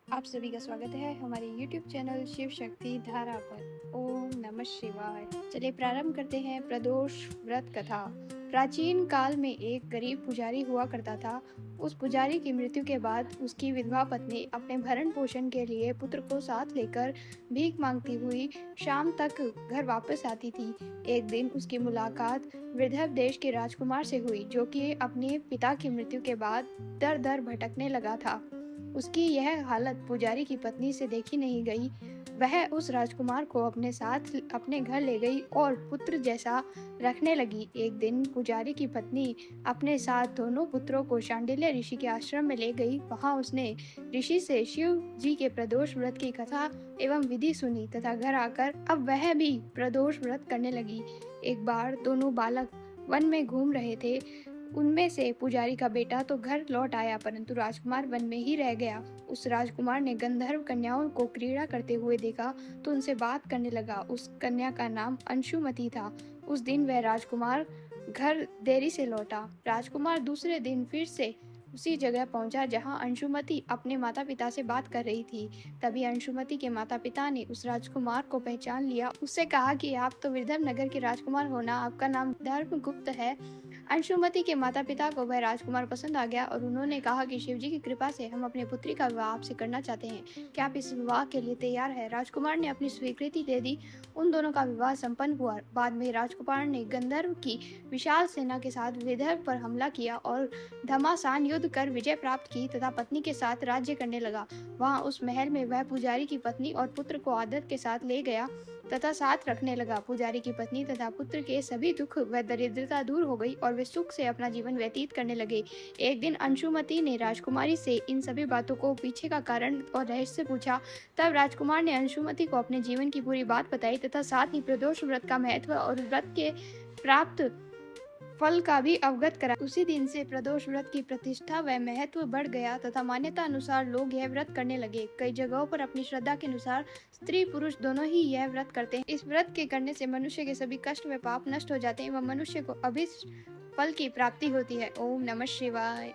आप सभी का स्वागत है हमारे YouTube चैनल शिव शक्ति धारा पर। ओम नमः शिवाय। चलिए प्रारंभ करते हैं प्रदोष व्रत कथा। प्राचीन काल में एक गरीब पुजारी हुआ करता था। उस पुजारी की मृत्यु के बाद उसकी विधवा पत्नी अपने भरण पोषण के लिए पुत्र को साथ लेकर भीख मांगती हुई शाम तक घर वापस आती थी। एक दिन उसकी मुलाकात विदर्भ देश के राजकुमार से हुई, जो कि अपने पिता की मृत्यु के बाद दर दर भटकने लगा था। उसकी यह हालत पुजारी की पत्नी से देखी नहीं गई। वह उस राजकुमार को अपने साथ अपने घर ले गई और पुत्र जैसा रखने लगी। एक दिन पुजारी की पत्नी अपने साथ दोनों पुत्रों को शांडिल्य ऋषि के आश्रम में ले गई। वहां उसने ऋषि से शिव जी के प्रदोष व्रत की कथा एवं विधि सुनी तथा घर आकर अब वह भी प्रदोष व्रत करने लगी। एक बार दोनों बालक वन में घूम रहे थे। उनमें से पुजारी का बेटा तो घर लौट आया, परंतु राजकुमार वन में ही रह गया। उस राजकुमार ने गंधर्व कन्याओं को क्रीड़ा करते हुए देखा तो उनसे बात करने लगा। उस कन्या का नाम अंशुमति था। उस दिन वह राजकुमार घर देरी से लौटा। राजकुमार दूसरे दिन फिर से उसी जगह पहुंचा जहां अंशुमति अपने माता पिता से बात कर रही थी। तभी अंशुमति के माता पिता ने उस राजकुमार को पहचान लिया। उससे कहा कि आप तो विदर्भ नगर के राजकुमार हो ना, आपका नाम धर्मगुप्त है। अंशुमति के माता पिता को वह राजकुमार पसंद आ गया और उन्होंने कहा कि शिवजी की कृपा से हम अपने पुत्री का विवाह आपसे करना चाहते हैं। क्या आप इस विवाह के लिए तैयार है? राजकुमार ने अपनी स्वीकृति दे दी। उन दोनों का विवाह संपन्न हुआ। बाद में राजकुमार ने गंधर्व की विशाल सेना के साथ विदर्भ पर हमला किया और घमासान युद्ध कर विजय प्राप्त की तथा पत्नी के साथ राज्य करने लगा। वहां उस महल में वह पुजारी की पत्नी और पुत्र को आदर के साथ ले गया तथा साथ रखने लगा। पुजारी की पत्नी तथा पुत्र के सभी दुख व दरिद्रता दूर हो गई और वे सुख से अपना जीवन व्यतीत करने लगे। एक दिन अंशुमति ने राजकुमारी से इन सभी बातों को पीछे का कारण और रहस्य पूछा। तब राजकुमार ने अंशुमति को अपने जीवन की पूरी बात बताई तथा साथ ही प्रदोष व्रत का महत्व और व्रत के प्राप्त फल का भी अवगत करा। उसी दिन से प्रदोष व्रत की प्रतिष्ठा व महत्व बढ़ गया तथा मान्यता अनुसार लोग यह व्रत करने लगे। कई जगहों पर अपनी श्रद्धा के अनुसार स्त्री पुरुष दोनों ही यह व्रत करते हैं। इस व्रत के करने से मनुष्य के सभी कष्ट व पाप नष्ट हो जाते हैं एवं मनुष्य को अभीष्ट फल की प्राप्ति होती है। ओम नमः शिवाय।